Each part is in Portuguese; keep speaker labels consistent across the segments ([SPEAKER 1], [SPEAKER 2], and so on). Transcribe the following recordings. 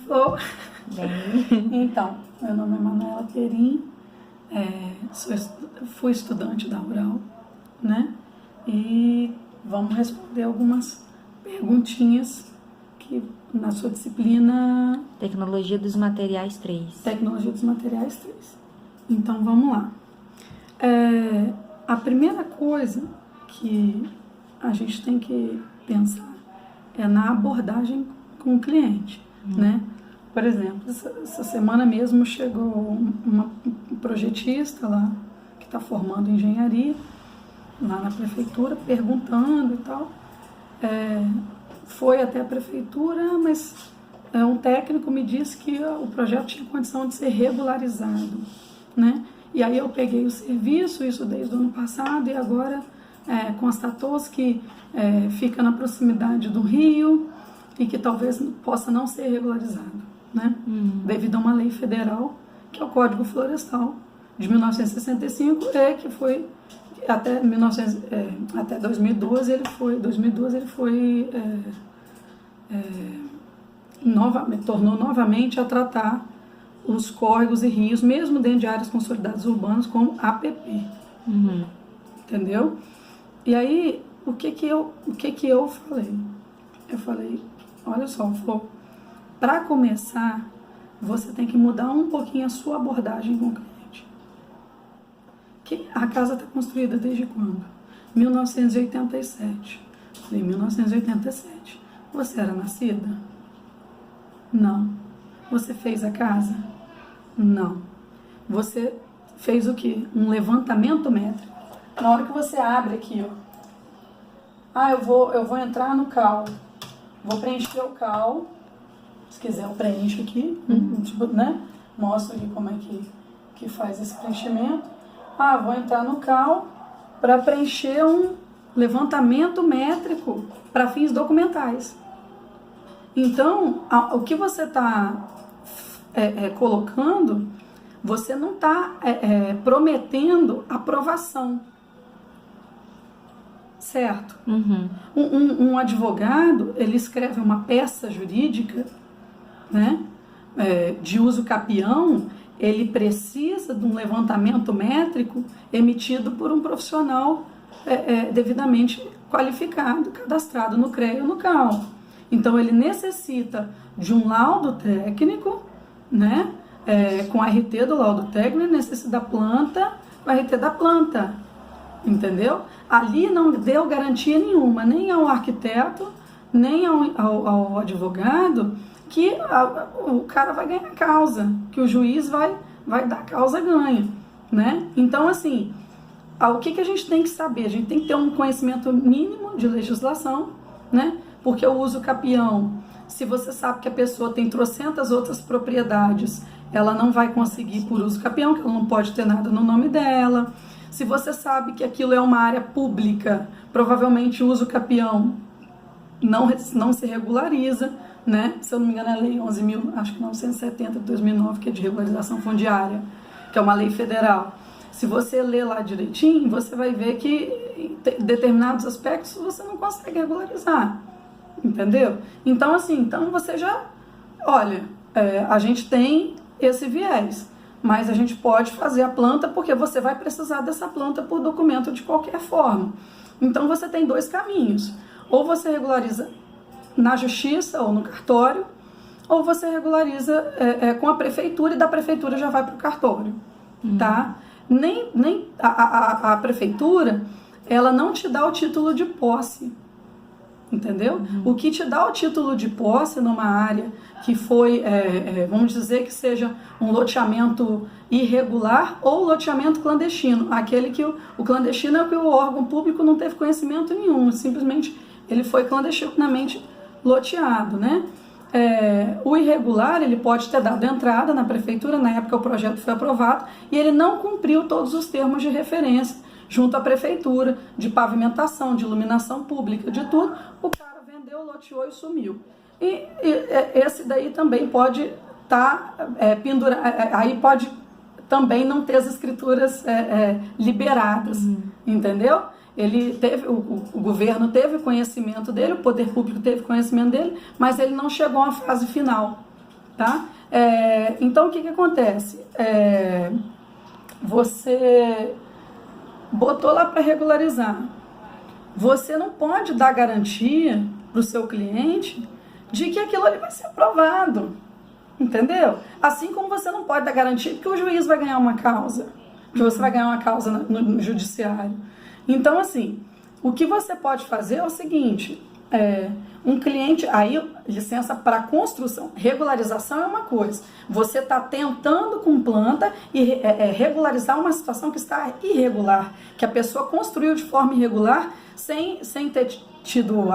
[SPEAKER 1] Flor.
[SPEAKER 2] Bem.
[SPEAKER 1] Então, meu nome é Manuela Perim, fui estudante da Rural, né? E vamos responder algumas perguntinhas que na sua disciplina...
[SPEAKER 2] Tecnologia dos Materiais 3.
[SPEAKER 1] Tecnologia dos Materiais 3. Então, vamos lá. A primeira coisa que a gente tem que pensar é na abordagem com o cliente, né? Por exemplo, essa semana mesmo chegou um projetista lá, que está formando engenharia, lá na prefeitura, perguntando e tal. Foi até a prefeitura, mas um técnico me disse que o projeto tinha condição de ser regularizado, né? E aí eu peguei o serviço, isso desde o ano passado, e agora constatou-se que fica na proximidade do rio e que talvez possa não ser regularizado, né? Devido a uma lei federal, que é o Código Florestal de 1965, que foi até 2012 ele foi tornou novamente a tratar os córregos e rios, mesmo dentro de áreas consolidadas urbanas, como APP. Entendeu? E aí, o que que eu falei? Eu falei, olha só, para começar, você tem que mudar um pouquinho a sua abordagem com o cliente. A casa está construída desde quando? 1987. Falei, 1987. Você era nascida? Não. Você fez a casa? Não. Você fez o quê? Um levantamento métrico. Na hora que você abre aqui, ó. Eu vou entrar no cal. Vou preencher o cal. Se quiser, eu preencho aqui. Né? Mostro aqui como é que faz esse preenchimento. Vou entrar no cal para preencher um levantamento métrico para fins documentais. Então, o que você está colocando, você não está prometendo aprovação. Certo? Um advogado, ele escreve uma peça jurídica, né, de uso capião, ele precisa de um levantamento métrico emitido por um profissional devidamente qualificado, cadastrado no CREA ou no CAL. Então, ele necessita de um laudo técnico, né, com a RT do laudo técnico, necessita da planta, com a RT da planta. Entendeu? Ali não deu garantia nenhuma, nem ao arquiteto, nem ao advogado, que o cara vai ganhar causa, que o juiz vai dar causa ganha, né? Então, assim, o que a gente tem que saber? A gente tem que ter um conhecimento mínimo de legislação, né? Porque o uso capião, se você sabe que a pessoa tem trocentas outras propriedades, ela não vai conseguir por uso capião, que ela não pode ter nada no nome dela. Se você sabe que aquilo é uma área pública, provavelmente o uso capião não se regulariza, né? Se eu não me engano, é a Lei 11.970 de 2009, que é de regularização fundiária, que é uma lei federal. Se você ler lá direitinho, você vai ver que em determinados aspectos você não consegue regularizar, entendeu? Então, assim, você já... Olha, a gente tem esse viés, mas a gente pode fazer a planta porque você vai precisar dessa planta por documento de qualquer forma. Então você tem dois caminhos. Ou você regulariza na justiça ou no cartório, ou você regulariza com a prefeitura e da prefeitura já vai para o cartório. Tá? Nem a prefeitura, ela não te dá o título de posse. Entendeu? O que te dá o título de posse numa área que foi, vamos dizer que seja um loteamento irregular ou loteamento clandestino. Aquele que o clandestino é que o órgão público não teve conhecimento nenhum, simplesmente ele foi clandestinamente loteado, né? O irregular, ele pode ter dado entrada na prefeitura, na época o projeto foi aprovado, e ele não cumpriu todos os termos de referência junto à prefeitura, de pavimentação, de iluminação pública, de tudo. O cara vendeu, loteou e sumiu. E esse daí também pode estar pendurado, aí pode também não ter as escrituras liberadas, entendeu? O governo teve conhecimento dele, o poder público teve conhecimento dele, mas ele não chegou à fase final, tá? Então, o que acontece? Você botou lá para regularizar. Você não pode dar garantia para o seu cliente de que aquilo ali vai ser aprovado, entendeu? Assim como você não pode dar garantia que o juiz vai ganhar uma causa, que você vai ganhar uma causa no judiciário. Então, assim, o que você pode fazer é o seguinte, um cliente, aí licença para construção, regularização é uma coisa, você está tentando com planta e regularizar uma situação que está irregular, que a pessoa construiu de forma irregular sem ter tido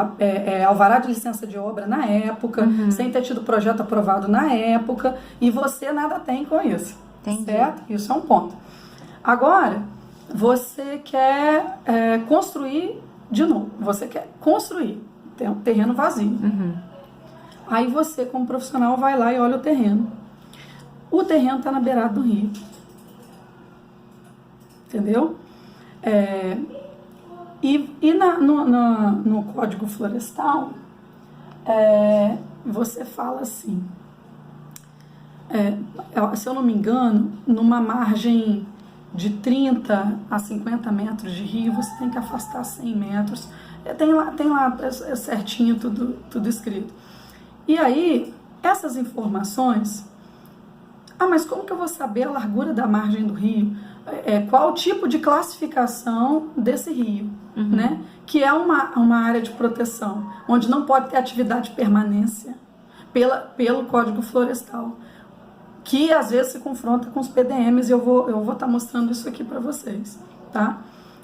[SPEAKER 1] alvará de licença de obra na época, sem ter tido projeto aprovado na época, e você nada tem com isso.
[SPEAKER 2] Entendi.
[SPEAKER 1] Certo? Isso é um ponto. Agora, você quer construir de novo, você quer construir, tem um terreno vazio. Aí você, como profissional, vai lá e olha o terreno. O terreno está na beirada do rio. Entendeu? E no Código Florestal, você fala assim, se eu não me engano, numa margem de 30 a 50 metros de rio, você tem que afastar 100 metros. Tem lá certinho tudo escrito. E aí, essas informações... mas como que eu vou saber a largura da margem do rio? Qual o tipo de classificação desse rio, né? Que é uma área de proteção, onde não pode ter atividade de permanência pelo Código Florestal, que às vezes se confronta com os PDMs, e eu vou estar mostrando isso aqui para vocês, tá?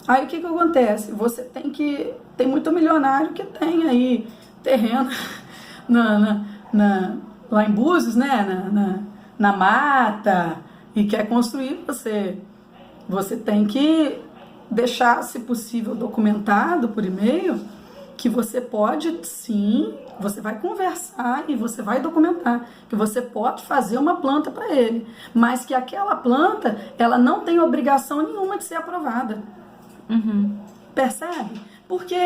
[SPEAKER 1] Aí o que acontece? Você tem muito milionário que tem aí terreno lá em Búzios, né? Na mata, e quer construir. Você tem que deixar, se possível, documentado por e-mail, que você pode, sim, você vai conversar e você vai documentar, que você pode fazer uma planta para ele, mas que aquela planta, ela não tem obrigação nenhuma de ser aprovada. Percebe? Porque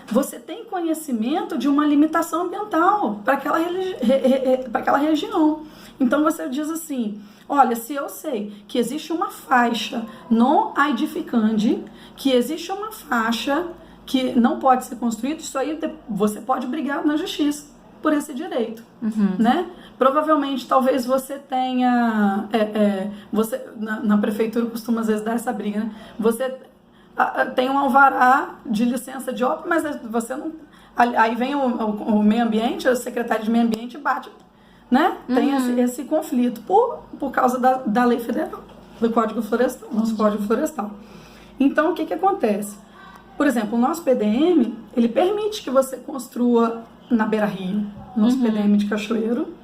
[SPEAKER 1] você tem conhecimento de uma limitação ambiental para aquela região. Então você diz assim, olha, se eu sei que existe uma faixa no edificandi, que existe uma faixa que não pode ser construída, isso aí você pode brigar na justiça por esse direito, né? Provavelmente, talvez você tenha, na prefeitura costuma às vezes dar essa briga, né? Você tem um alvará de licença de obra, mas você não... Aí vem o meio ambiente, o secretário de meio ambiente bate, né? Tem esse conflito por causa da lei federal, do Código Florestal, nosso Código Florestal. Então, o que acontece? Por exemplo, o nosso PDM, ele permite que você construa na beira-rio, nosso PDM de Cachoeiro,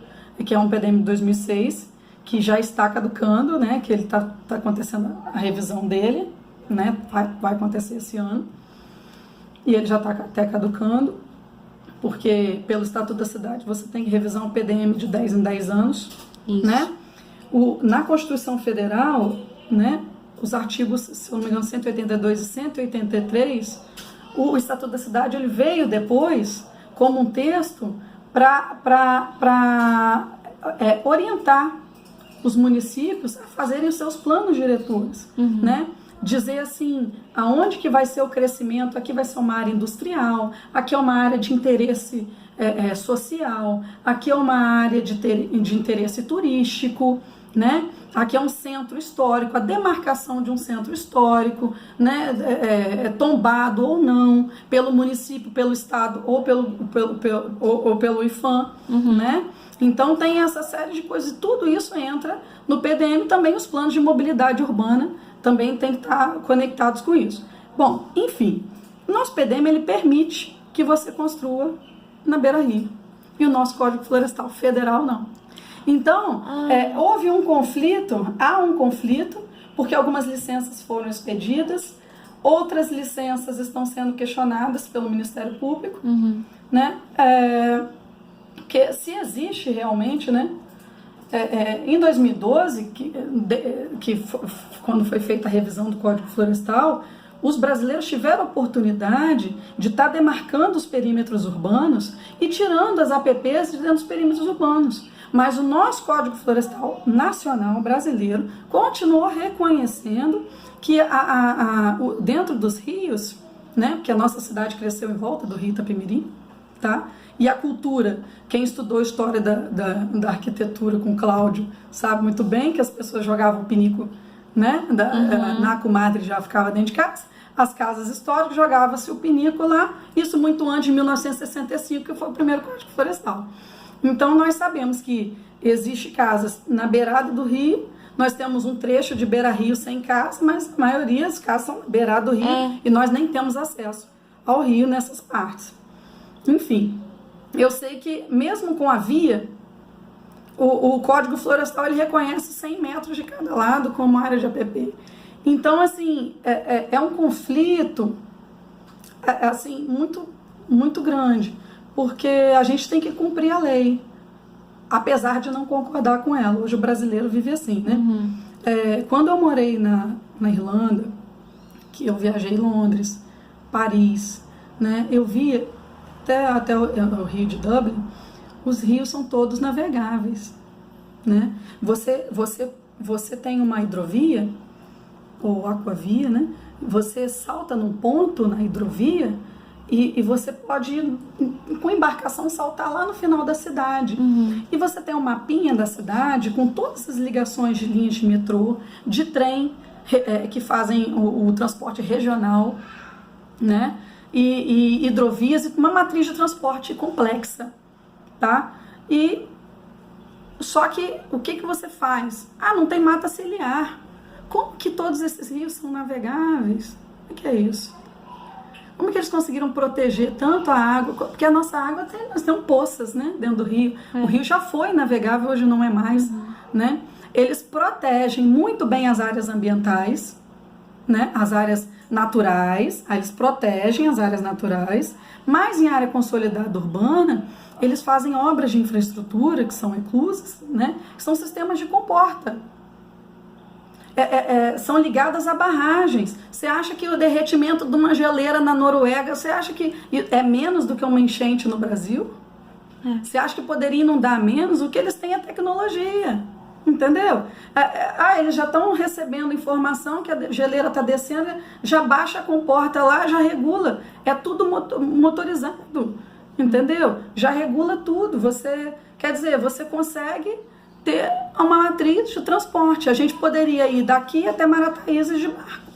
[SPEAKER 1] que é um PDM de 2006, que já está caducando, né? Que ele está acontecendo a revisão dele, né? Vai acontecer esse ano, e ele já está até caducando, porque pelo Estatuto da Cidade você tem que revisar um PDM de 10 em 10 anos, né? Na Constituição Federal, né, os artigos, se eu não me engano, 182 e 183, o Estatuto da Cidade ele veio depois como um texto para orientar os municípios a fazerem os seus planos diretores, né? Dizer assim, aonde que vai ser o crescimento, aqui vai ser uma área industrial, aqui é uma área de interesse social, aqui é uma área de interesse turístico, né? Aqui é um centro histórico, a demarcação de um centro histórico, né? Tombado ou não, pelo município, pelo estado ou pelo IFAM, né? Então tem essa série de coisas, e tudo isso entra no PDM, também os planos de mobilidade urbana também tem que estar conectados com isso. Bom, enfim, o nosso PDM ele permite que você construa na beira-rio, e o nosso Código Florestal Federal não. Então, houve um conflito, há um conflito, porque algumas licenças foram expedidas, outras licenças estão sendo questionadas pelo Ministério Público, né? Porque se existe realmente, né? Em 2012, quando foi feita a revisão do Código Florestal, os brasileiros tiveram a oportunidade de estar demarcando os perímetros urbanos e tirando as APPs de dentro dos perímetros urbanos. Mas o nosso Código Florestal Nacional brasileiro continuou reconhecendo que dentro dos rios, né, porque a nossa cidade cresceu em volta do rio Itapemirim, tá? E a cultura, quem estudou história da arquitetura com Cláudio sabe muito bem que as pessoas jogavam pinico, né, na comadre já ficava dentro de casa, as casas históricas jogava-se o pinico lá, isso muito antes de 1965, que foi o primeiro Código Florestal. Então nós sabemos que existe casas na beirada do rio, nós temos um trecho de beira-rio sem casa, mas a maioria das casas são na beirada do rio e nós nem temos acesso ao rio nessas partes. Enfim, eu sei que mesmo com a via, o Código Florestal ele reconhece 100 metros de cada lado como área de APP. Então, assim, é um conflito assim, muito, muito grande, porque a gente tem que cumprir a lei, apesar de não concordar com ela. Hoje o brasileiro vive assim, né? Quando eu morei na Irlanda, que eu viajei em Londres, Paris, né? Eu via até o Rio de Dublin, os rios são todos navegáveis, né? Você tem uma hidrovia, ou aquavia, né? Você salta num ponto na hidrovia e você pode, com embarcação, saltar lá no final da cidade. E você tem um mapinha da cidade com todas as ligações de linhas de metrô, de trem, que fazem o transporte regional, né? E hidrovias, e uma matriz de transporte complexa, tá? Só que o que você faz? Não tem mata ciliar. Como que todos esses rios são navegáveis? O que é isso? Como que eles conseguiram proteger tanto a água? Porque a nossa água nós temos poças, né, dentro do rio. O rio já foi navegável, hoje não é mais, né? Eles protegem muito bem as áreas ambientais, né, as áreas naturais, eles protegem as áreas naturais, mas em área consolidada urbana, eles fazem obras de infraestrutura que são eclusas, né, que são sistemas de comporta. São ligadas a barragens. Você acha que o derretimento de uma geleira na Noruega, você acha que é menos do que uma enchente no Brasil? Você acha que poderia inundar menos? O que eles têm é tecnologia, entendeu? Eles já estão recebendo informação que a geleira está descendo, já baixa a comporta lá, já regula. É tudo motorizado, entendeu? Já regula tudo. Quer dizer, você consegue ter uma matriz de transporte. A gente poderia ir daqui até Marataízes de barco,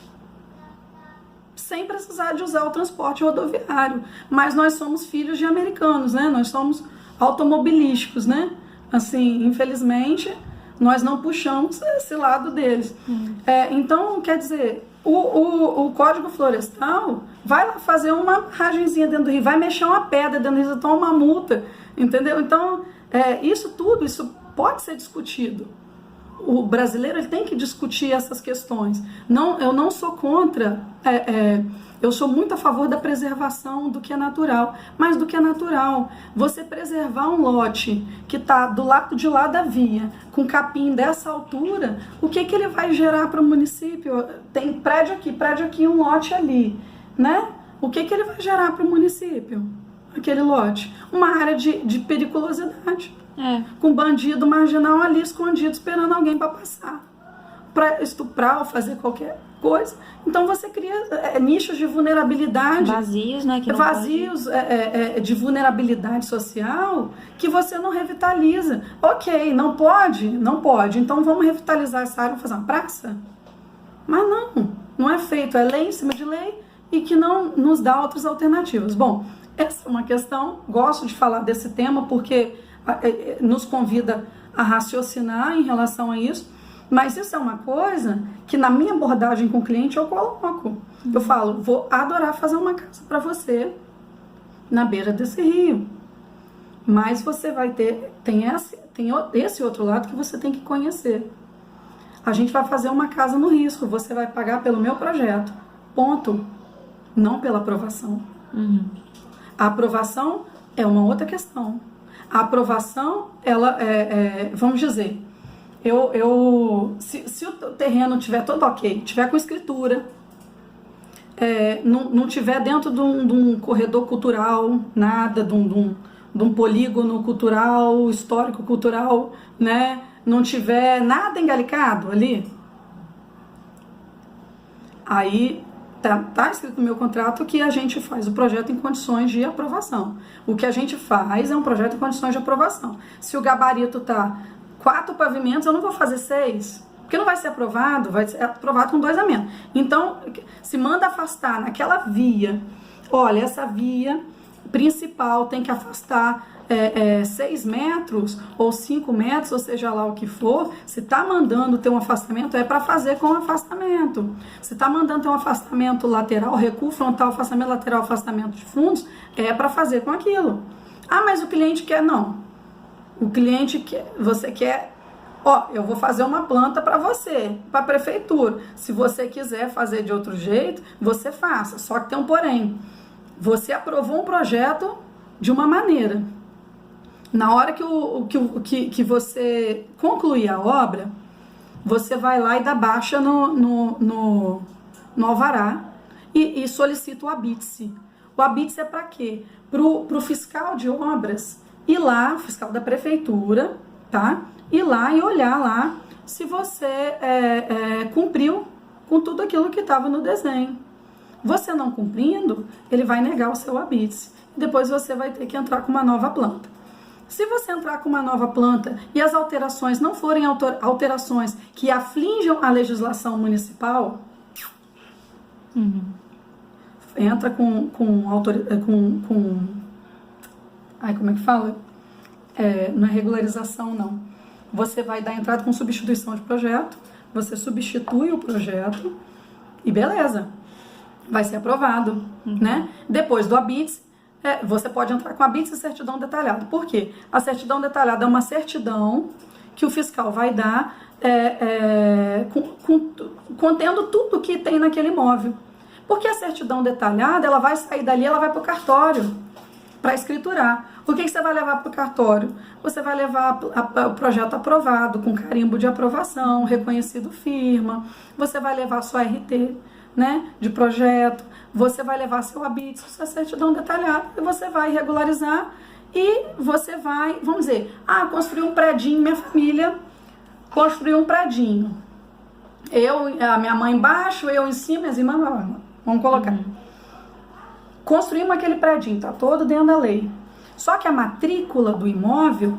[SPEAKER 1] sem precisar de usar o transporte rodoviário. Mas nós somos filhos de americanos, né? Nós somos automobilísticos, né? Assim, infelizmente, nós não puxamos esse lado deles. Então, quer dizer, o Código Florestal vai lá fazer uma barragenzinha dentro do rio, vai mexer uma pedra dentro do rio, toma uma multa, entendeu? Então, isso pode ser discutido. O brasileiro ele tem que discutir essas questões. Eu não sou contra, eu sou muito a favor da preservação do que é natural, mas do que é natural. Você preservar um lote que está do lado de lá da via, com capim dessa altura, o que ele vai gerar para o município? Tem prédio aqui, um lote ali, né? O que ele vai gerar para o município? Aquele lote? Uma área de periculosidade. Com bandido marginal ali escondido esperando alguém para passar, para estuprar ou fazer qualquer coisa. Então você cria nichos de vulnerabilidade
[SPEAKER 2] vazios, né, que não
[SPEAKER 1] vazios de vulnerabilidade social que você não revitaliza. Ok, não pode, então vamos revitalizar essa área, vamos fazer uma praça? Mas não é feito, é lei em cima de lei e que não nos dá outras alternativas. Bom, essa é uma questão, gosto de falar desse tema porque nos convida a raciocinar em relação a isso, mas isso é uma coisa que na minha abordagem com o cliente eu coloco. Eu falo, vou adorar fazer uma casa para você na beira desse rio, mas você vai tem esse outro lado que você tem que conhecer. A gente vai fazer uma casa no risco, você vai pagar pelo meu projeto, ponto, não pela aprovação. A aprovação é uma outra questão. A aprovação, ela vamos dizer, se o terreno tiver todo ok, tiver com escritura, não tiver dentro de um corredor cultural, nada, de de um polígono cultural, histórico-cultural, né, não tiver nada engalicado ali, aí tá escrito no meu contrato que a gente faz o projeto em condições de aprovação. O que a gente faz é um projeto em condições de aprovação. Se o gabarito tá 4 pavimentos, eu não vou fazer 6, porque não vai ser aprovado, vai ser aprovado com 2 a menos. Então, se manda afastar naquela via, olha, essa via principal tem que afastar 6 metros ou 5 metros, ou seja lá o que for. Se está mandando ter um afastamento, é para fazer com afastamento. Se está mandando ter um afastamento lateral, recuo frontal, afastamento lateral, afastamento de fundos, é para fazer com aquilo. Ah, mas o cliente quer, não. O cliente quer, você quer, eu vou fazer uma planta para você, para a prefeitura. Se você quiser fazer de outro jeito, você faça. Só que tem um porém. Você aprovou um projeto de uma maneira. Na hora que você concluir a obra, você vai lá e dá baixa no alvará e solicita o habite-se. O habite-se é para quê? Para o fiscal de obras ir lá, fiscal da prefeitura, tá? Ir lá e olhar lá se você cumpriu com tudo aquilo que estava no desenho. Você não cumprindo, ele vai negar o seu habite-se. Depois você vai ter que entrar com uma nova planta. Se você entrar com uma nova planta e as alterações não forem alterações que afligam a legislação municipal, entra com como é que fala? Não é regularização, não. Você vai dar entrada com substituição de projeto, você substitui o projeto e beleza, vai ser aprovado, né? Depois do habite, você pode entrar com habite e certidão detalhada. Por quê? A certidão detalhada é uma certidão que o fiscal vai dar contendo tudo que tem naquele imóvel. Porque a certidão detalhada, ela vai sair dali, ela vai para o cartório para escriturar. O que você vai levar para o cartório? Você vai levar o projeto aprovado, com carimbo de aprovação, reconhecido firma. Você vai levar sua RT, né, de projeto. Você vai levar seu habite, sua certidão detalhada, e você vai regularizar e você vai, vamos dizer, construir um predinho, minha família construiu um predinho. A minha mãe embaixo, eu em cima, as irmãs, vamos colocar. Construímos aquele predinho, tá todo dentro da lei. Só que a matrícula do imóvel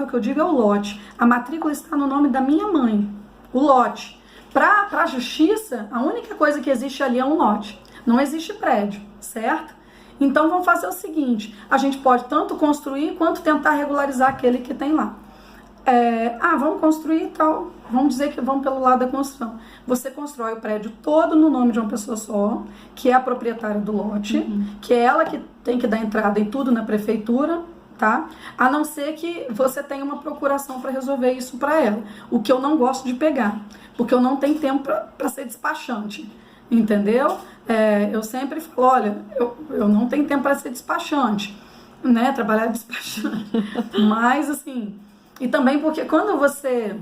[SPEAKER 1] que eu digo é o lote, a matrícula está no nome da minha mãe, o lote. Para a justiça, a única coisa que existe ali é um lote. Não existe prédio, certo? Então vamos fazer o seguinte, a gente pode tanto construir quanto tentar regularizar aquele que tem lá. Vamos construir e tal, vamos dizer que vamos pelo lado da construção. Você constrói o prédio todo no nome de uma pessoa só, que é a proprietária do lote, que é ela que tem que dar entrada em tudo na prefeitura, tá? A não ser que você tenha uma procuração para resolver isso para ela, o que eu não gosto de pegar, porque eu não tenho tempo para ser despachante, entendeu? Eu sempre falo, olha, eu não tenho tempo para ser despachante, né? Trabalhar despachante, mas assim, e também porque quando você,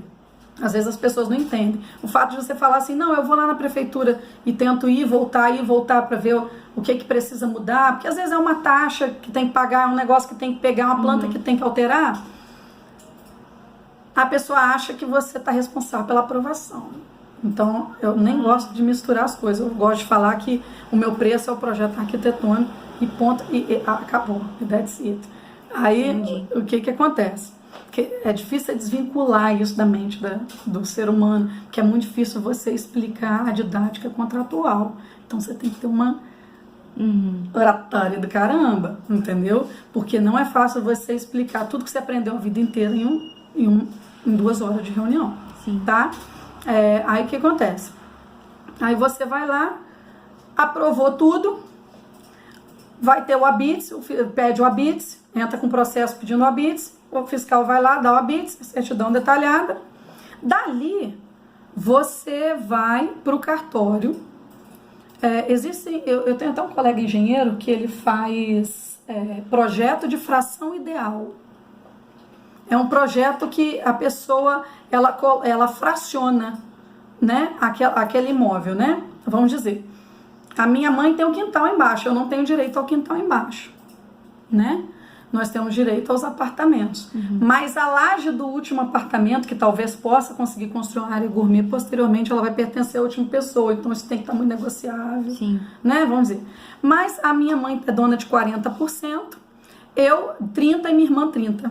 [SPEAKER 1] às vezes as pessoas não entendem, o fato de você falar assim, não, eu vou lá na prefeitura e tento ir e voltar para ver o que precisa mudar, porque às vezes é uma taxa que tem que pagar, é um negócio que tem que pegar, uma planta que tem que alterar, a pessoa acha que você está responsável pela aprovação. Então, eu nem gosto de misturar as coisas, eu gosto de falar que o meu preço é o projeto arquitetônico e ponto, e acabou, that's it. Aí, entendi. O que acontece? Porque é difícil desvincular isso da mente do ser humano, porque é muito difícil você explicar a didática contratual. Então, você tem que ter uma oratória do caramba, entendeu? Porque não é fácil você explicar tudo que você aprendeu a vida inteira em 2 horas de reunião. Sim. Tá? Aí o que acontece? Aí você vai lá, aprovou tudo, vai ter o habite, pede o habite, entra com o processo pedindo o habite, o fiscal vai lá, dá o habite, certidão detalhada. Dali, você vai para o cartório. Eu tenho até um colega engenheiro que ele faz projeto de fração ideal. É um projeto que a pessoa, ela fraciona, né, aquele imóvel, né? Vamos dizer, a minha mãe tem um quintal embaixo, eu não tenho direito ao quintal embaixo, né? nós temos direito aos apartamentos. Mas a laje do último apartamento, que talvez possa conseguir construir uma área gourmet, posteriormente ela vai pertencer à última pessoa, então isso tem que estar muito negociável.
[SPEAKER 2] Sim.
[SPEAKER 1] Né? Vamos dizer. Mas a minha mãe é dona de 40%, eu 30% e minha irmã 30%.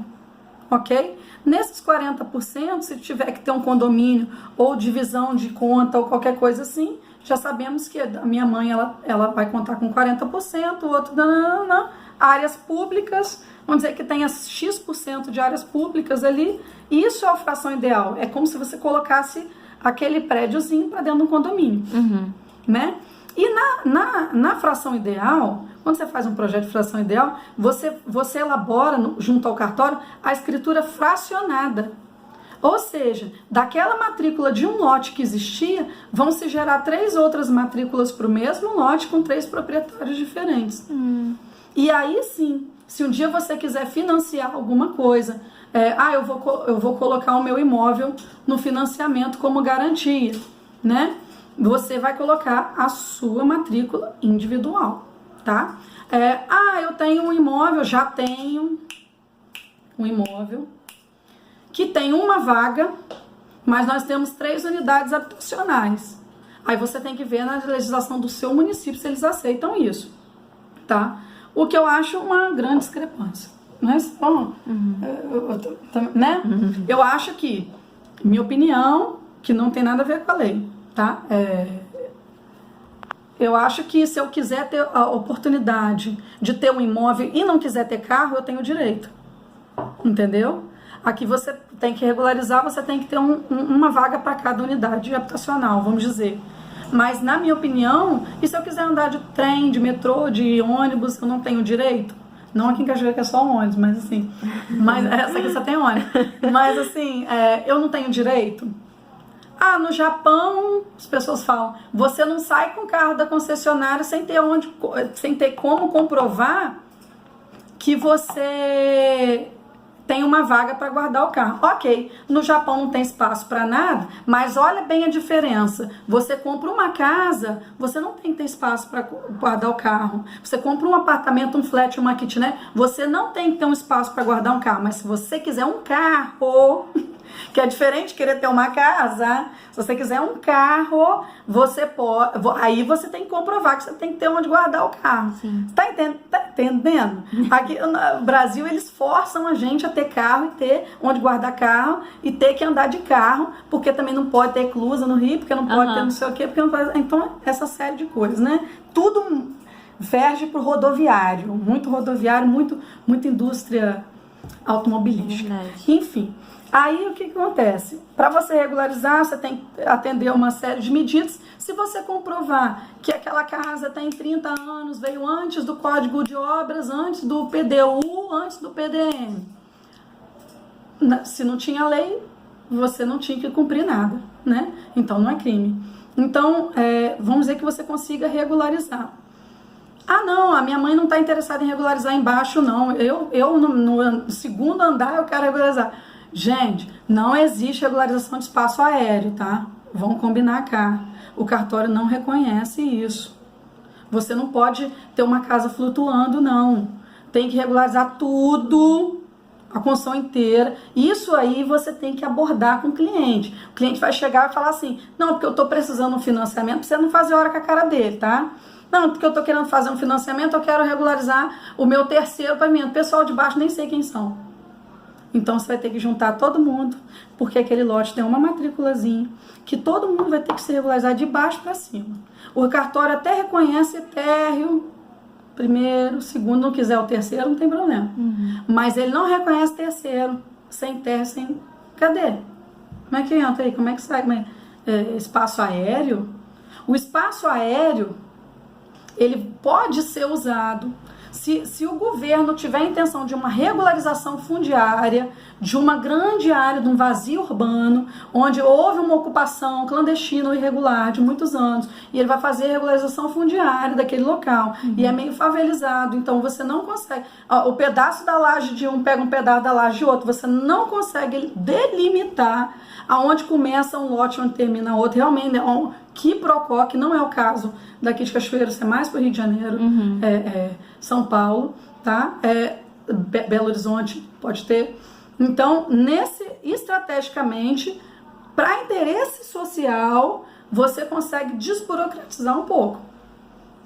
[SPEAKER 1] Ok? Nesses 40%, se tiver que ter um condomínio ou divisão de conta ou qualquer coisa assim, já sabemos que a minha mãe ela vai contar com 40%, o outro não. Áreas públicas, vamos dizer que tenha X% de áreas públicas ali, isso é a fração ideal. É como se você colocasse aquele prédiozinho para dentro de um condomínio, né? E na fração ideal, quando você faz um projeto de fração ideal, você elabora junto ao cartório a escritura fracionada. Ou seja, daquela matrícula de um lote que existia, vão se gerar 3 outras matrículas para o mesmo lote com 3 proprietários diferentes. E aí sim, se um dia você quiser financiar alguma coisa, eu vou colocar o meu imóvel no financiamento como garantia, né? Você vai colocar a sua matrícula individual, tá? Eu tenho um imóvel, já tenho um imóvel que tem uma vaga, mas nós temos 3 unidades habitacionais. Aí você tem que ver na legislação do seu município se eles aceitam isso, tá? O que eu acho uma grande discrepância. Mas, bom, né? Eu acho que, minha opinião, que não tem nada a ver com a lei, tá? Eu acho que se eu quiser ter a oportunidade de ter um imóvel e não quiser ter carro, eu tenho direito. Entendeu? Aqui você tem que regularizar, você tem que ter uma vaga para cada unidade habitacional, vamos dizer. Mas, na minha opinião, e se eu quiser andar de trem, de metrô, de ônibus, eu não tenho direito? Não aqui em Cachoeira, que é só ônibus, mas assim... essa aqui só tem ônibus. Mas, assim, eu não tenho direito? No Japão, as pessoas falam, você não sai com o carro da concessionária sem ter como comprovar que você tem uma vaga para guardar o carro. Ok, no Japão não tem espaço para nada, mas olha bem a diferença. Você compra uma casa, você não tem que ter espaço para guardar o carro. Você compra um apartamento, um flat, uma kitnet, você não tem que ter um espaço para guardar um carro. Mas se você quiser um carro, que é diferente de querer ter uma casa, se você quiser um carro, você pode, aí você tem que comprovar que você tem que ter onde guardar o carro.
[SPEAKER 2] Sim.
[SPEAKER 1] Tá entendendo? Aqui no Brasil eles forçam a gente a ter carro e ter onde guardar carro e ter que andar de carro, porque também não pode ter eclusa no Rio, porque não pode ter não sei o quê, porque não pode... Então, essa série de coisas, né? Tudo verge pro rodoviário, muita indústria automobilística. Enfim. Aí o que acontece? Para você regularizar, você tem que atender uma série de medidas. Se você comprovar que aquela casa tem 30 anos, veio antes do Código de Obras, antes do PDU, antes do PDM. Se não tinha lei, você não tinha que cumprir nada, né? Então não é crime. Então, vamos dizer que você consiga regularizar. Não, a minha mãe não está interessada em regularizar embaixo, não. Eu no segundo andar eu quero regularizar. Gente, não existe regularização de espaço aéreo, tá? Vamos combinar cá. O cartório não reconhece isso. Você não pode ter uma casa flutuando, não. Tem que regularizar tudo, a construção inteira. Isso aí você tem que abordar com o cliente. O cliente vai chegar e falar assim, não, porque eu estou precisando de um financiamento, pra você não fazer hora com a cara dele, tá? Não, porque eu estou querendo fazer um financiamento, eu quero regularizar o meu terceiro pavimento. O pessoal de baixo nem sei quem são. Então você vai ter que juntar todo mundo, porque aquele lote tem uma matrículazinha, que todo mundo vai ter que se regularizar de baixo para cima. O cartório até reconhece térreo, primeiro, segundo, não quiser o terceiro, não tem problema. Mas ele não reconhece terceiro, sem térreo, sem... Cadê? Como é que entra aí? Como é que sai? Espaço aéreo? O espaço aéreo, ele pode ser usado se o governo tiver a intenção de uma regularização fundiária, de uma grande área, de um vazio urbano, onde houve uma ocupação clandestina ou irregular de muitos anos, e ele vai fazer a regularização fundiária daquele local, e é meio favelizado, então você não consegue, o pedaço da laje de um pega um pedaço da laje de outro, você não consegue delimitar aonde começa um lote, onde termina outro, realmente é um quiprocó, que não é o caso daqui de Cachoeira, isso é mais para o Rio de Janeiro, São Paulo, tá? Belo Horizonte pode ter. Então, estrategicamente, para interesse social, você consegue desburocratizar um pouco.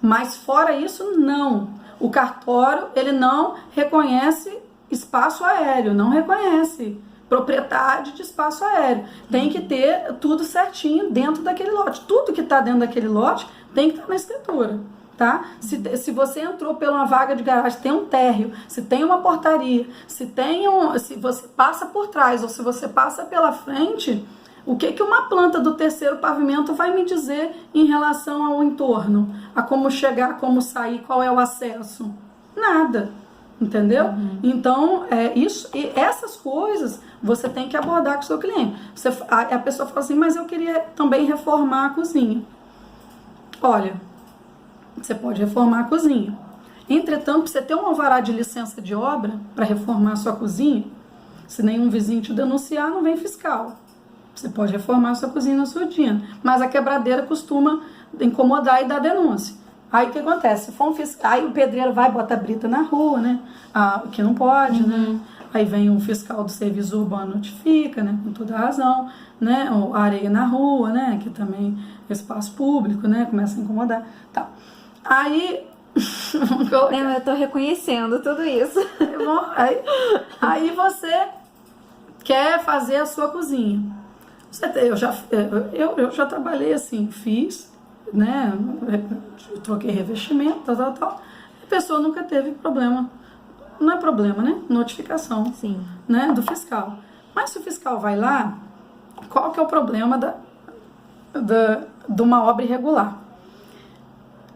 [SPEAKER 1] Mas fora isso, não. O cartório, ele não reconhece espaço aéreo, não reconhece propriedade de espaço aéreo. Tem que ter tudo certinho dentro daquele lote. Tudo que está dentro daquele lote tem que estar na escritura. Tá? Se você entrou por uma vaga de garagem, tem um térreo, se tem uma portaria, se você passa por trás ou se você passa pela frente, o que uma planta do terceiro pavimento vai me dizer em relação ao entorno? A como chegar, como sair, qual é o acesso? Nada. Entendeu? Então, essas coisas você tem que abordar com o seu cliente. A pessoa fala assim, mas eu queria também reformar a cozinha. Olha, você pode reformar a cozinha. Entretanto, para você ter um alvará de licença de obra para reformar a sua cozinha, se nenhum vizinho te denunciar, não vem fiscal. Você pode reformar a sua cozinha na sua dia, mas a quebradeira costuma incomodar e dar denúncia. Aí o que acontece? Se for aí o pedreiro vai botar brita na rua, né? Que não pode, né? Aí vem o fiscal do serviço urbano, notifica, né? Com toda razão, né? Ou areia na rua, né? Que também é espaço público, né? Começa a incomodar. Tá. Aí
[SPEAKER 2] eu tô reconhecendo tudo isso.
[SPEAKER 1] Aí você quer fazer a sua cozinha. Eu já trabalhei assim, fiz, né? Eu troquei revestimento, tal. A pessoa nunca teve problema. Não é problema, né? Notificação.
[SPEAKER 2] Sim.
[SPEAKER 1] Né? Do fiscal. Mas se o fiscal vai lá, qual que é o problema de uma obra irregular?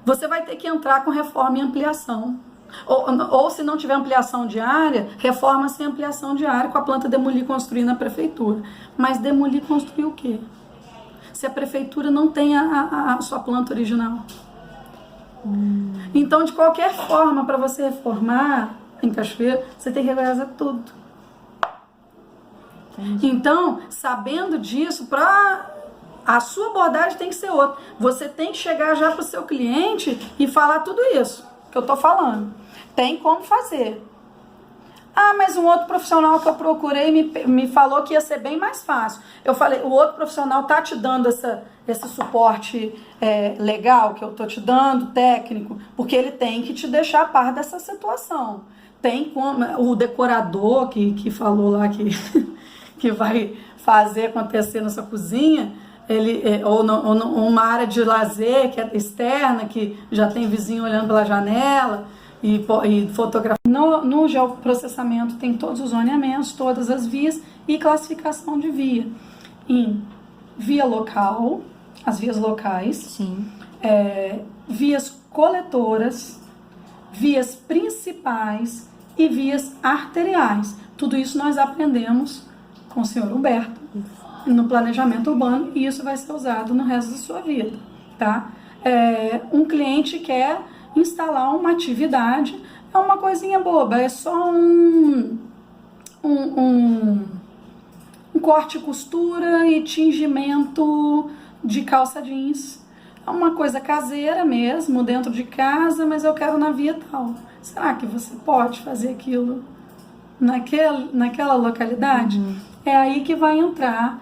[SPEAKER 1] Você vai ter que entrar com reforma e ampliação. Ou se não tiver ampliação de área, reforma sem ampliação de área com a planta demolir e construir na prefeitura. Mas demolir e construir o quê? Se a prefeitura não tem a sua planta original. Então, de qualquer forma, para você reformar em Cachoeiro, você tem que regularizar tudo. Entendi. Então, sabendo disso, a sua abordagem tem que ser outra. Você tem que chegar já para o seu cliente e falar tudo isso que eu estou falando. Tem como fazer. Mas um outro profissional que eu procurei me falou que ia ser bem mais fácil. Eu falei, o outro profissional tá te dando esse suporte legal que eu tô te dando, técnico, porque ele tem que te deixar a par dessa situação. Tem como o decorador que falou lá que vai fazer acontecer na sua cozinha, ou uma área de lazer que é externa, que já tem vizinho olhando pela janela e fotografia. No geoprocessamento tem todos os zoneamentos, todas as vias e classificação de via. Em via local, as vias locais,
[SPEAKER 2] sim.
[SPEAKER 1] Vias coletoras, vias principais e vias arteriais. Tudo isso nós aprendemos com o senhor Humberto no planejamento urbano e isso vai ser usado no resto da sua vida, tá? Um cliente quer instalar uma atividade, é uma coisinha boba, é só um corte e costura e tingimento de calça jeans. É uma coisa caseira mesmo, dentro de casa, mas eu quero na via tal. Será que você pode fazer aquilo naquela localidade? É aí que vai entrar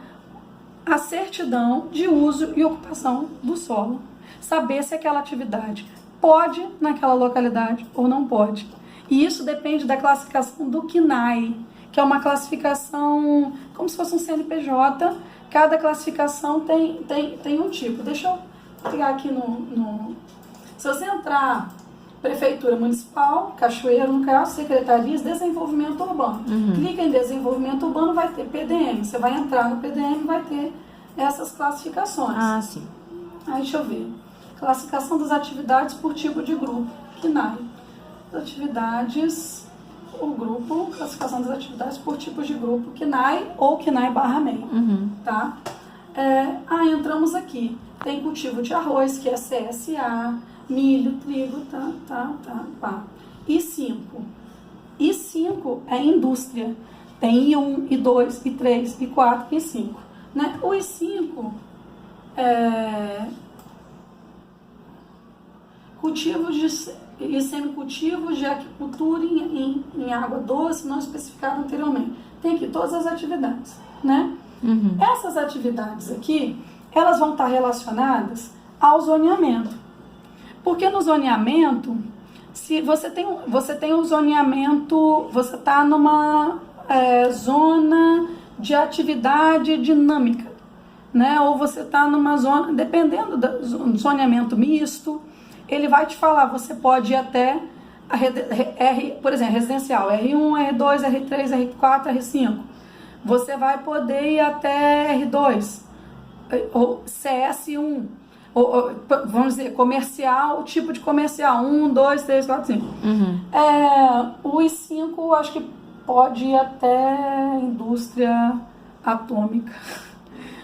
[SPEAKER 1] a certidão de uso e ocupação do solo. Saber se aquela atividade pode naquela localidade ou não pode. E isso depende da classificação do CNAE, que é uma classificação como se fosse um CNPJ. Cada classificação tem um tipo. Deixa eu pegar aqui Se você entrar Prefeitura Municipal, Cachoeiro, no caso, Secretarias, Desenvolvimento Urbano. Clica em Desenvolvimento Urbano, vai ter PDM. Você vai entrar no PDM e vai ter essas classificações.
[SPEAKER 2] Sim.
[SPEAKER 1] Aí, deixa eu ver. Classificação das atividades por tipo de grupo, CNAE. Atividades, classificação das atividades por tipo de grupo, CNAE ou CNAE/MEI. Tá? Entramos aqui. Tem cultivo de arroz, que é CSA, milho, trigo, tá. I5. I5 é indústria. Tem I1, I2, I3, I4, I5. Né? O I5 é cultivos e semicultivo de aquicultura em água doce, não especificado anteriormente. Tem aqui todas as atividades, né? Essas atividades aqui, elas vão estar relacionadas ao zoneamento. Porque no zoneamento, se você tem um zoneamento, você está numa zona de atividade dinâmica, né? Ou você está numa zona, dependendo do zoneamento misto, ele vai te falar, você pode ir até, por exemplo, residencial, R1, R2, R3, R4, R5. Você vai poder ir até R2, ou CS1, ou vamos dizer, comercial, tipo de comercial, 1, 2, 3, 4, 5. O I5, acho que pode ir até indústria atômica,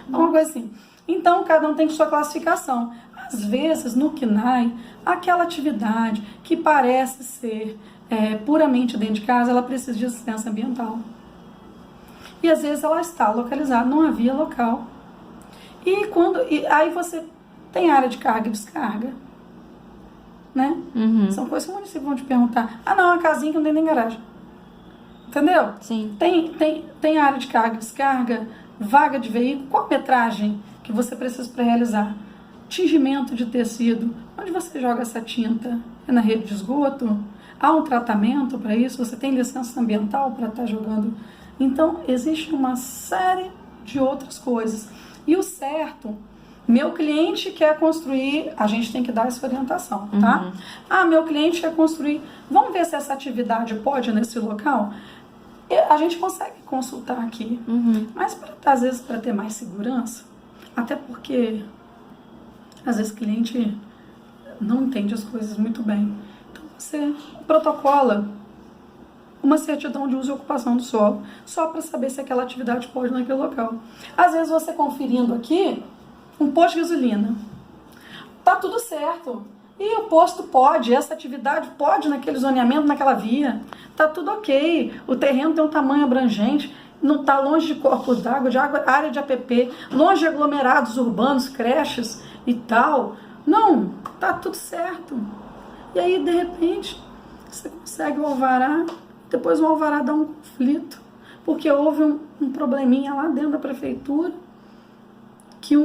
[SPEAKER 1] uma coisa assim. Então, cada um tem sua classificação. Às vezes, no CNAE, aquela atividade que parece ser puramente dentro de casa, ela precisa de licença ambiental. E às vezes ela está localizada numa via local. E aí você tem área de carga e descarga, né? São coisas que o município vão te perguntar. Ah, não, uma casinha que não tem nem garagem. Entendeu?
[SPEAKER 2] Sim.
[SPEAKER 1] Tem área de carga e descarga, vaga de veículo, qual a metragem que você precisa para realizar? Tingimento de tecido, onde você joga essa tinta? É na rede de esgoto? Há um tratamento para isso? Você tem licença ambiental para estar jogando? Então, existe uma série de outras coisas. E o certo, meu cliente quer construir, a gente tem que dar essa orientação, tá? Ah, meu cliente quer construir, vamos ver se essa atividade pode nesse local? A gente consegue consultar aqui, mas às vezes para ter mais segurança, até porque às vezes o cliente não entende as coisas muito bem. Então você protocola uma certidão de uso e ocupação do solo, só para saber se aquela atividade pode naquele local. Às vezes você conferindo aqui, um posto de gasolina, tá tudo certo. E o posto pode, essa atividade pode naquele zoneamento, naquela via. Tá tudo ok. O terreno tem um tamanho abrangente, não está longe de corpos d'água, de área de APP, longe de aglomerados urbanos, creches e tal. Não, tá tudo certo. E aí, de repente, você consegue o alvará, depois o alvará dá um conflito, porque houve um probleminha lá dentro da prefeitura, que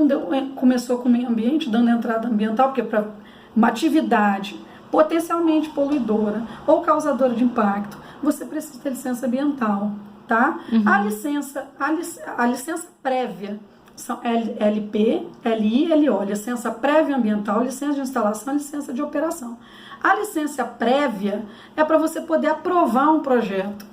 [SPEAKER 1] começou com o meio ambiente, dando entrada ambiental, porque para uma atividade potencialmente poluidora ou causadora de impacto, você precisa ter licença ambiental, tá? A licença prévia são LP, LI, LO, licença prévia ambiental, licença de instalação, licença de operação. A licença prévia é para você poder aprovar um projeto,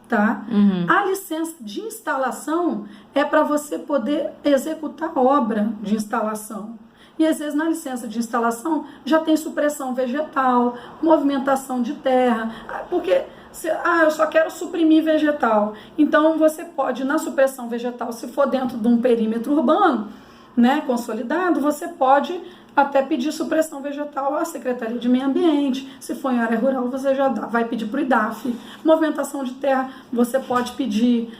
[SPEAKER 1] tá? A licença de instalação é para você poder executar obra de instalação. E às vezes na licença de instalação já tem supressão vegetal, movimentação de terra, porque eu só quero suprimir vegetal. Então você pode, na supressão vegetal, se for dentro de um perímetro urbano, né, consolidado, você pode até pedir supressão vegetal à Secretaria de Meio Ambiente. Se for em área rural, você já vai pedir para o IDAF. Movimentação de terra, você pode pedir,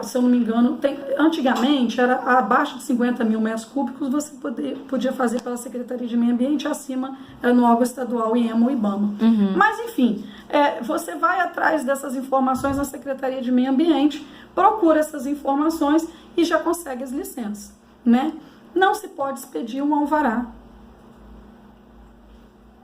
[SPEAKER 1] se eu não me engano, antigamente era abaixo de 50 mil metros cúbicos, você podia fazer pela Secretaria de Meio Ambiente, acima era no órgão estadual IEMA ou IBAMA. Mas enfim, você vai atrás dessas informações na Secretaria de Meio Ambiente, procura essas informações e já consegue as licenças, né? Não se pode expedir um alvará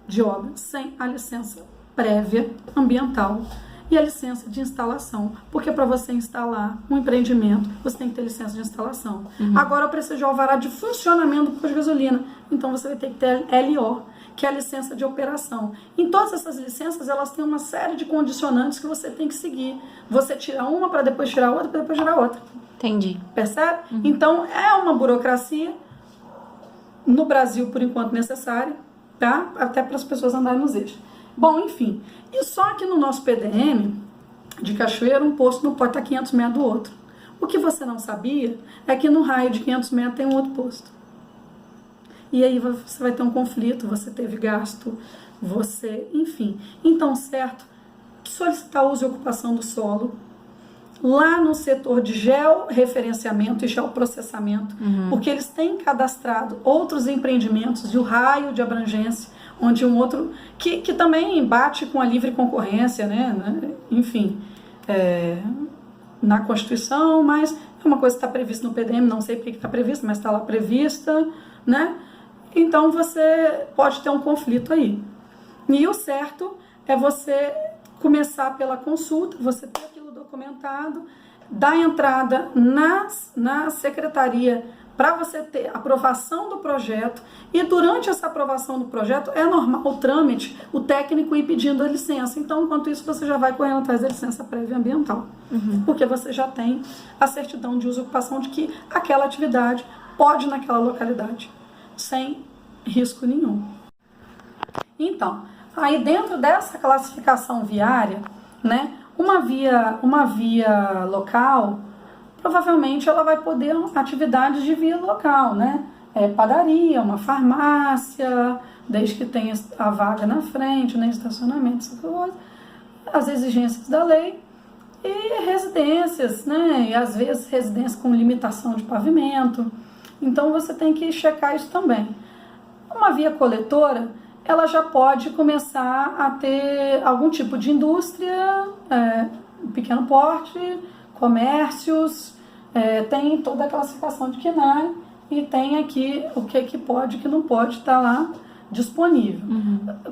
[SPEAKER 1] de obra sem a licença prévia ambiental e a licença de instalação, porque para você instalar um empreendimento, você tem que ter licença de instalação. Agora eu preciso de alvará de funcionamento do posto de gasolina, então você vai ter que ter LO, que é a licença de operação. Em todas essas licenças, elas têm uma série de condicionantes que você tem que seguir. Você tira uma para depois tirar outra, para depois tirar outra.
[SPEAKER 2] Entendi.
[SPEAKER 1] Percebe? Então, é uma burocracia, no Brasil, por enquanto, necessária, tá? Até para as pessoas andarem nos eixos. Bom, enfim. E só que no nosso PDM de Cachoeira, um posto não pode estar 500 metros do outro. O que você não sabia é que no raio de 500 metros tem um outro posto. E aí você vai ter um conflito, você teve gasto, enfim. Então, certo, solicitar uso e ocupação do solo, lá no setor de georreferenciamento e geoprocessamento, porque eles têm cadastrado outros empreendimentos e o raio de abrangência, onde um outro, que também bate com a livre concorrência, né? Enfim, na Constituição, mas é uma coisa que está prevista no PDM, não sei porque está prevista, mas está lá prevista, né? Então você pode ter um conflito aí. E o certo é você começar pela consulta, você ter aquilo documentado, dar entrada na secretaria para você ter aprovação do projeto, e durante essa aprovação do projeto é normal o trâmite, o técnico ir pedindo a licença. Então, enquanto isso, você já vai correndo atrás da licença prévia ambiental, porque você já tem a certidão de uso e ocupação de que aquela atividade pode naquela localidade, sem risco nenhum. Então, aí dentro dessa classificação viária, né, uma via local, provavelmente ela vai poder atividades de via local, né? Padaria, uma farmácia, desde que tenha a vaga na frente, né? Estacionamento, essas coisas, as exigências da lei, e residências, né? E às vezes residências com limitação de pavimento. Então você tem que checar isso também. Uma via coletora, ela já pode começar a ter algum tipo de indústria, pequeno porte, comércios, tem toda a classificação de KNAI e tem aqui o que pode e o que não pode estar lá disponível.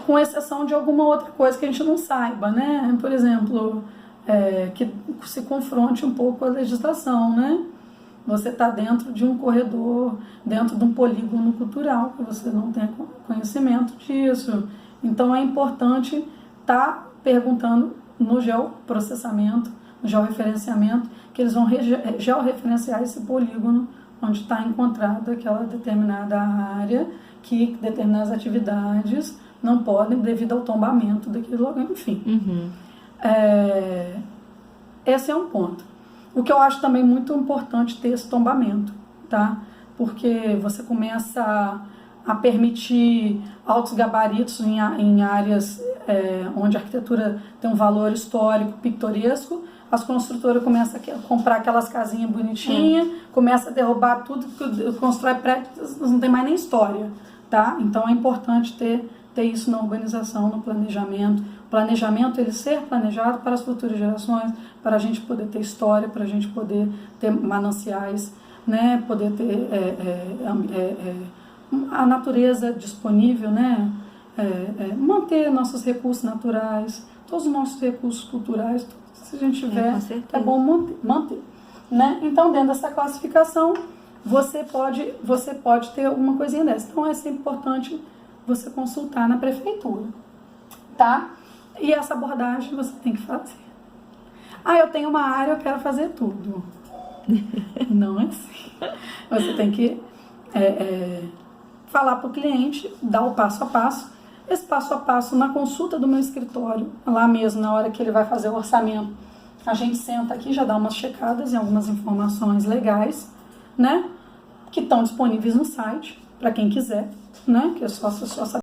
[SPEAKER 1] Com exceção de alguma outra coisa que a gente não saiba, né? Por exemplo, que se confronte um pouco com a legislação, né? Você está dentro de um corredor, dentro de um polígono cultural, que você não tem conhecimento disso. Então é importante estar perguntando no geoprocessamento, no georreferenciamento, que eles vão georreferenciar esse polígono onde está encontrada aquela determinada área, que determinadas atividades não podem devido ao tombamento daquele lugar, enfim. Esse é um ponto. O que eu acho também muito importante ter esse tombamento, tá? Porque você começa a permitir altos gabaritos em áreas onde a arquitetura tem um valor histórico, pitoresco. As construtoras começam a comprar aquelas casinhas bonitinhas, começa a derrubar tudo, constrói prédios, não tem mais nem história, tá? Então é importante ter isso na urbanização, no planejamento. O planejamento, ele ser planejado para as futuras gerações, para a gente poder ter história, para a gente poder ter mananciais, né? Poder ter a natureza disponível, né? Manter nossos recursos naturais, todos os nossos recursos culturais, se a gente tiver, é bom manter, né? Então, dentro dessa classificação, você pode ter alguma coisinha dessa. Então, é sempre importante você consultar na prefeitura, tá? E essa abordagem você tem que fazer. Eu tenho uma área, eu quero fazer tudo. Não é assim. Você tem que falar para o cliente, dar o passo a passo. Esse passo a passo, na consulta do meu escritório, lá mesmo, na hora que ele vai fazer o orçamento, a gente senta aqui, já dá umas checadas em algumas informações legais, né? Que estão disponíveis no site, para quem quiser, né? Que é só saber.